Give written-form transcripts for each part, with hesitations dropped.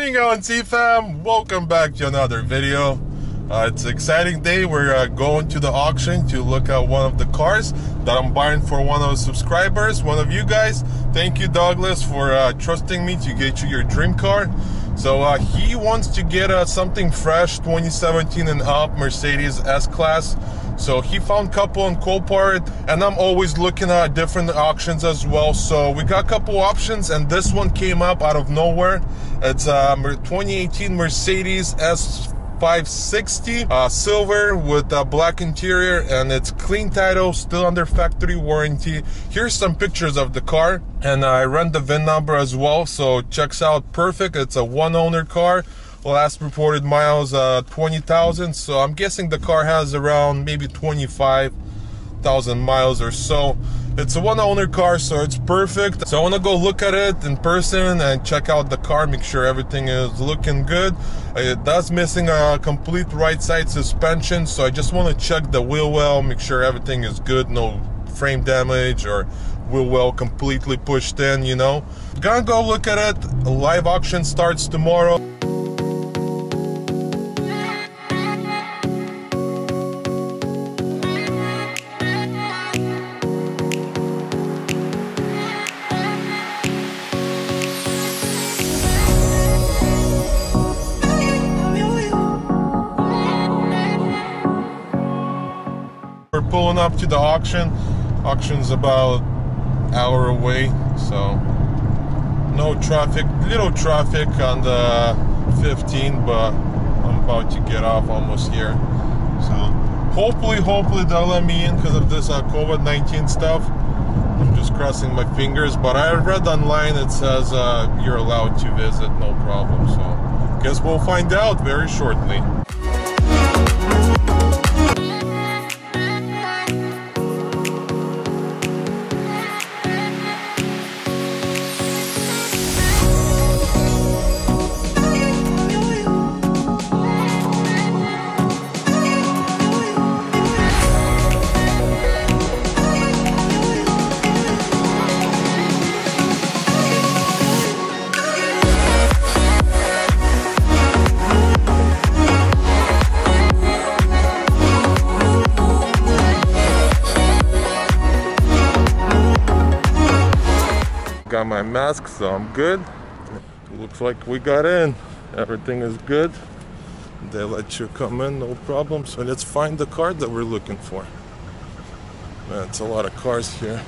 morning, LNC fam. Welcome back to another video. It's an exciting day. We're going to the auction to look at one of the cars that I'm buying for one of the subscribers, one of you guys. Thank you, Douglas, for trusting me to get you your dream car. So he wants to get something fresh, 2017 and up, Mercedes S-Class. So he found a couple on Unported, and I'm always looking at different auctions as well. So we got a couple options, and this one came up out of nowhere. It's a 2018 Mercedes S560, silver with a black interior, and it's clean title, still under factory warranty. Here's some pictures of the car, and I ran the VIN number as well, so checks out perfect. It's a one owner car. Last reported miles 20,000, so I'm guessing the car has around maybe 25,000 miles or so. It's a one owner car, so it's perfect. So I want to go look at it in person and check out the car, make sure everything is looking good. It does missing a complete right side suspension, so I just want to check the wheel well, make sure everything is good, no frame damage or wheel well completely pushed in, you know. Gonna go look at it. A live auction starts tomorrow. We're pulling up to the auction. Auction's about an hour away, so no traffic, little traffic on the 15, but I'm about to get off almost here. So hopefully they'll let me in because of this COVID-19 stuff. I'm just crossing my fingers, but I read online it says you're allowed to visit, no problem. So guess we'll find out very shortly. Got my mask, so I'm good. Looks like we got in. Everything is good. They let you come in, no problem. So let's find the car that we're looking for. Man, it's a lot of cars here.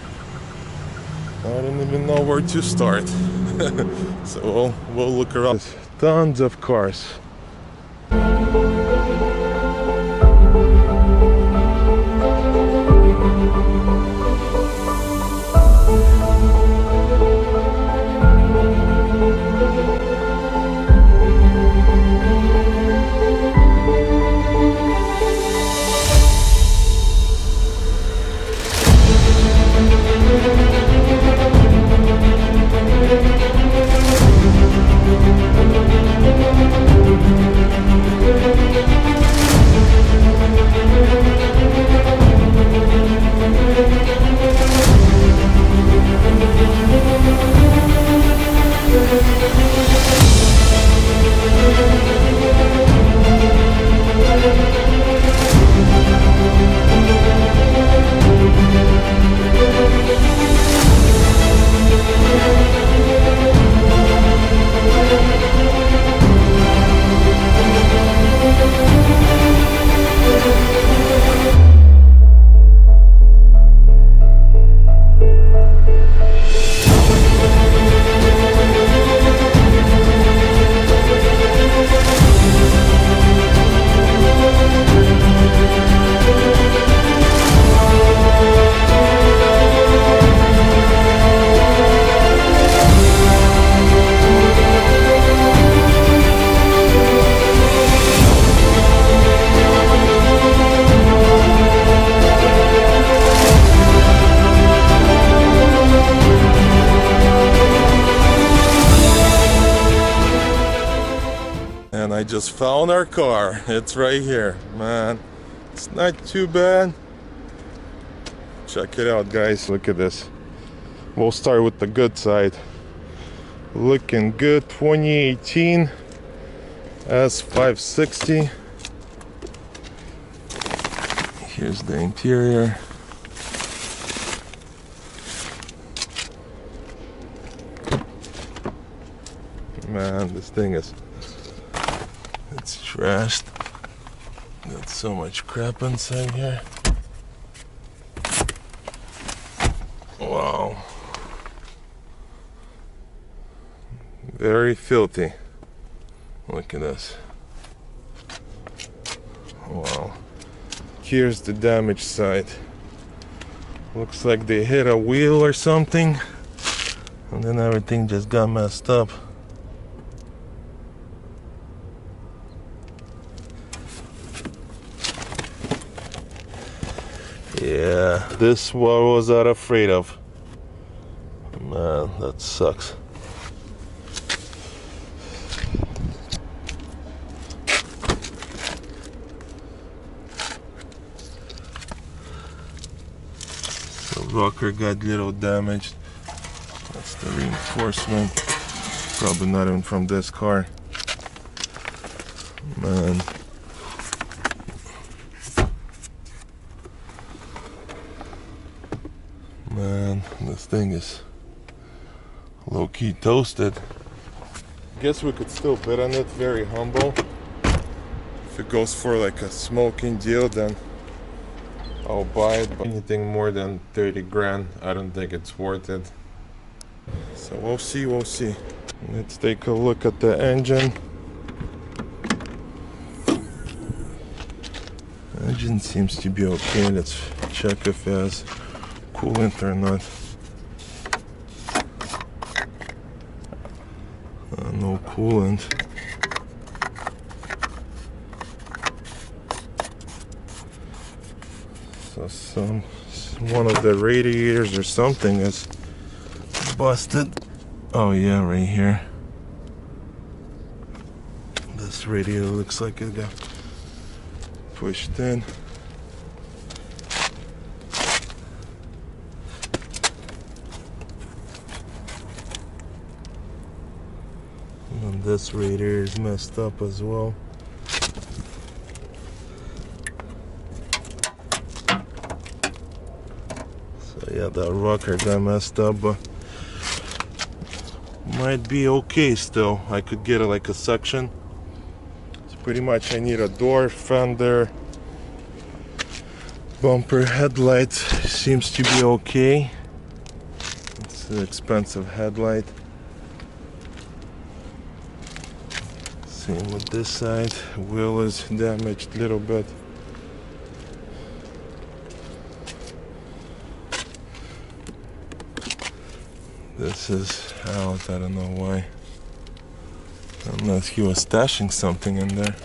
I don't even know where to start. So we'll look around. There's tons of cars. And I just found our car. It's right here, man. It's not too bad. Check it out, guys. Look at this. We'll start with the good side. Looking good. 2018 S560. Here's the interior. Man, this thing it's trashed. Got so much crap inside here. Wow. Very filthy. Look at this. Wow. Here's the damaged side. Looks like they hit a wheel or something, and then everything just got messed up. Yeah, this what I was not afraid of. Man, that sucks. The rocker got a little damaged. That's the reinforcement. Probably not even from this car. Man. Man, this thing is low-key toasted. Guess we could still bid on it, very humble. If it goes for like a smoking deal, then I'll buy it. But anything more than 30 grand, I don't think it's worth it. So we'll see, we'll see. Let's take a look at the engine. Engine seems to be okay. Let's check if it has coolant or not. No coolant. So one of the radiators or something is busted. Oh yeah, right here. This radiator looks like it got pushed in. And this radiator is messed up as well. So yeah, that rocker got messed up, but might be okay still. I could get it like a section. So pretty much I need a door, fender, bumper, headlight. Seems to be okay. It's an expensive headlight. Same with this side. Wheel is damaged a little bit. This is out, I don't know why. Unless he was stashing something in there.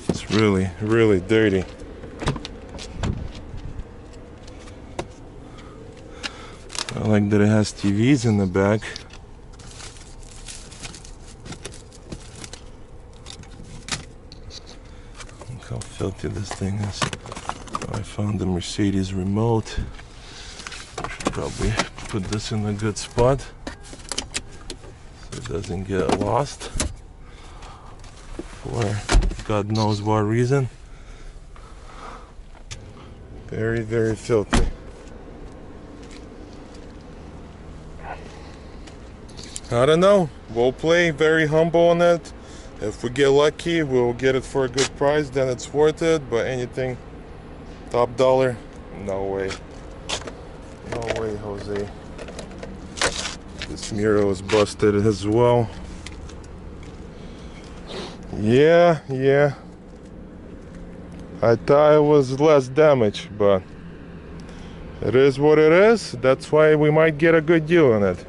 It's really, really dirty. I like that it has TVs in the back. Look how filthy this thing is. I found the Mercedes remote. Should probably put this in a good spot so it doesn't get lost for God knows what reason. Very, very filthy. I don't know. We'll play very humble on it. If we get lucky, we'll get it for a good price, then it's worth it. But anything top dollar, no way. No way, Jose. This mirror is busted as well. Yeah. I thought it was less damage, but it is what it is. That's why we might get a good deal on it.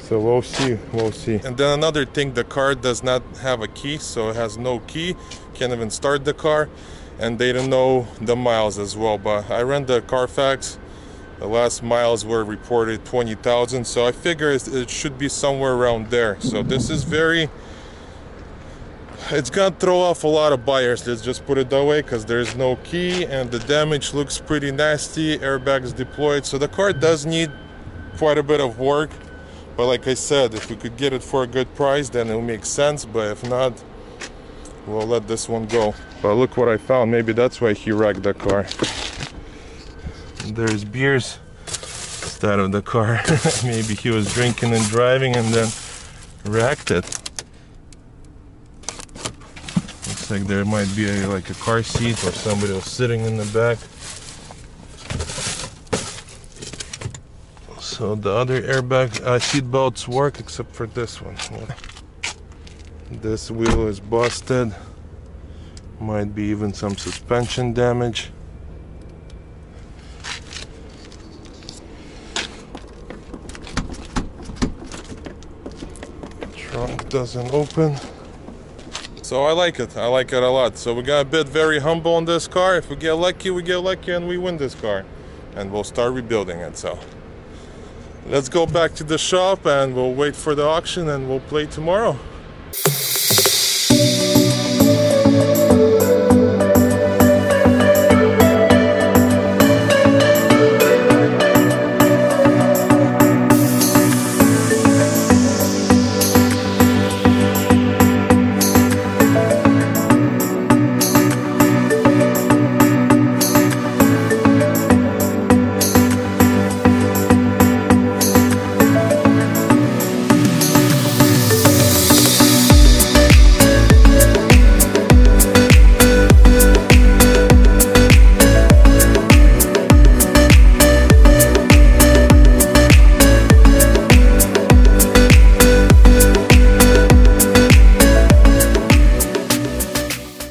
So we'll see. And then another thing, the car does not have a key, so it has no key. Can't even start the car, and they don't know the miles as well. But I ran the Carfax. The last miles were reported 20,000, so I figure it should be somewhere around there. So this is very it's gonna throw off a lot of buyers, let's just put it that way, because there's no key and the damage looks pretty nasty. Airbags deployed, so the car does need quite a bit of work. But like I said, if we could get it for a good price, then it'll make sense. But if not, we'll let this one go. But look what I found. Maybe that's why he wrecked the car. There's beers instead of the car. Maybe he was drinking and driving and then wrecked it. Looks like there might be like a car seat or somebody was sitting in the back. So the other airbag seat belts work except for this one. This wheel is busted. Might be even some suspension damage. Trunk doesn't open. So I like it a lot. So we got a bit very humble on this car. If we get lucky, we get lucky and we win this car. And we'll start rebuilding it. So let's go back to the shop and we'll wait for the auction and we'll play tomorrow.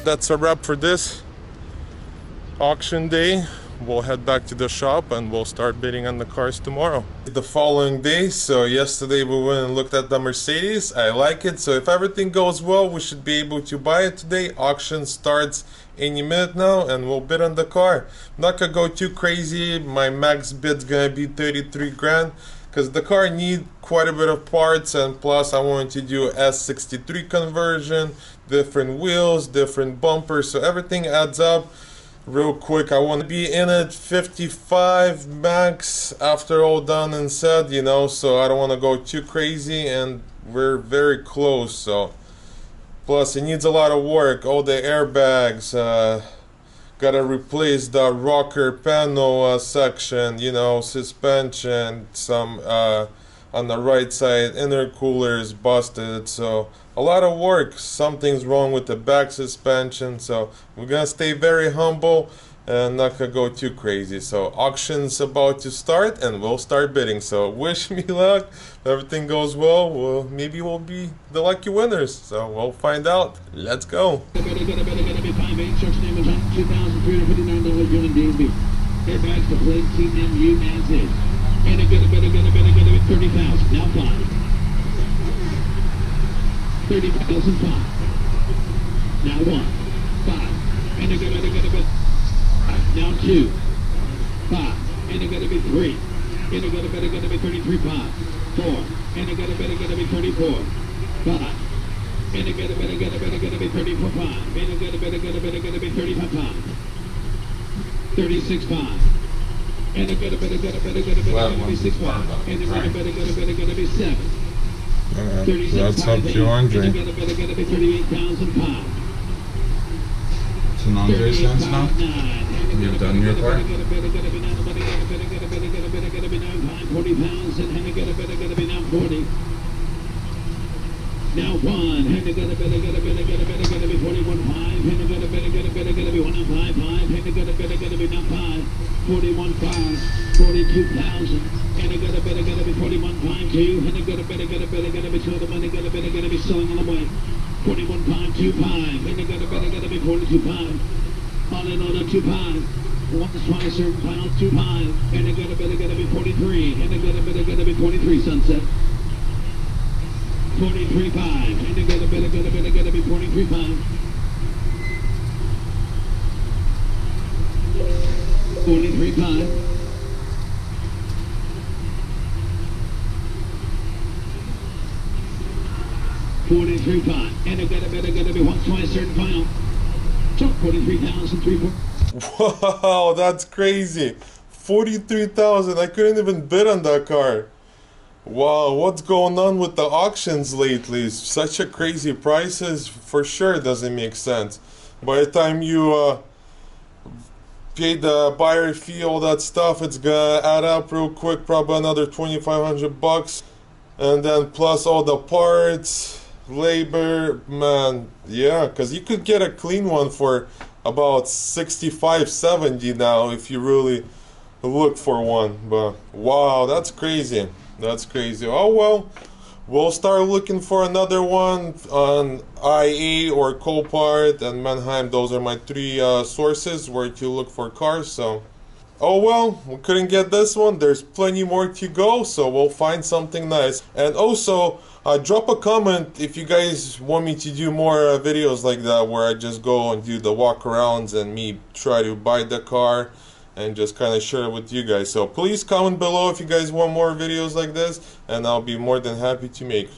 That's a wrap for this auction day. We'll head back to the shop and we'll start bidding on the cars tomorrow. The following day, so yesterday we went and looked at the Mercedes. I like it, so if everything goes well, we should be able to buy it today. Auction starts any minute now and we'll bid on the car. I'm not gonna go too crazy. My max bid's gonna be 33 grand because the car needs quite a bit of parts, and plus I wanted to do S63 conversion, different wheels, different bumpers, so everything adds up. Real quick, I want to be in at 55 max after all done and said, you know, so I don't want to go too crazy, and we're very close. So plus it needs a lot of work, all the airbags, gotta replace the rocker panel section, you know, suspension, some on the right side intercooler is busted, so a lot of work. Something's wrong with the back suspension, so we're gonna stay very humble and not gonna go too crazy. So auction's about to start and we'll start bidding, so wish me luck. If everything goes well, maybe we'll be the lucky winners, so we'll find out. Let's go. Airbags to plate, CMU as is. And a good 30,000. Now 5. 30,000 5. Now 1. 5. And a good. Now 2. 5. And a good 3. And a good 33 5. 4. And a good be 34. 5. And a good be 34 5. And a good be 35 5. 36 5. And a good be 6 5. And a good be 7. 37 that's up to Andre. And a good be 38,000 5. It's an Andre sense now? You've done your part? 40,000 and a good be now 40. Now 1, and a good be 41 5, and a good be 1 5 5, and a good be now 5, 41 5, 42,000, and a good be 41 5 2, and a good be 2 of the money, gonna be selling on the way, 41 5 2 5, and a good be 42 5, all in on a 2 5, once twice certain final 2 5, and a good be 43, and a good be 43 sunset. 43 5, and a good be 43 5. 43 5. 44 43.5. And it gotta be once, twice, third and final. So 43,340. Wow, that's crazy. 43,000. I couldn't even bid on that car. Wow, what's going on with the auctions lately? Such a crazy prices, for sure doesn't make sense. By the time you pay the buyer fee, all that stuff, it's gonna add up real quick, probably another 2,500 bucks. And then plus all the parts, labor, man, yeah, because you could get a clean one for about 65, 70 now if you really look for one. But wow, that's crazy. That's crazy. Oh well, we'll start looking for another one on IA or Copart and Mannheim. Those are my three sources where to look for cars. So oh well, we couldn't get this one. There's plenty more to go, so we'll find something nice. And also drop a comment if you guys want me to do more videos like that, where I just go and do the walkarounds and me try to buy the car and just kind of share it with you guys. So please comment below if you guys want more videos like this, and I'll be more than happy to make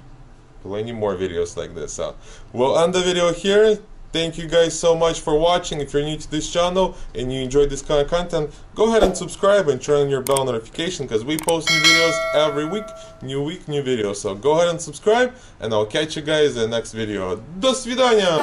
plenty more videos like this. So we'll end the video here. Thank you guys so much for watching. If you're new to this channel and you enjoyed this kind of content, go ahead and subscribe and turn on your bell notification, because we post new videos every week, new videos. So go ahead and subscribe, and I'll catch you guys in the next video. До свидания!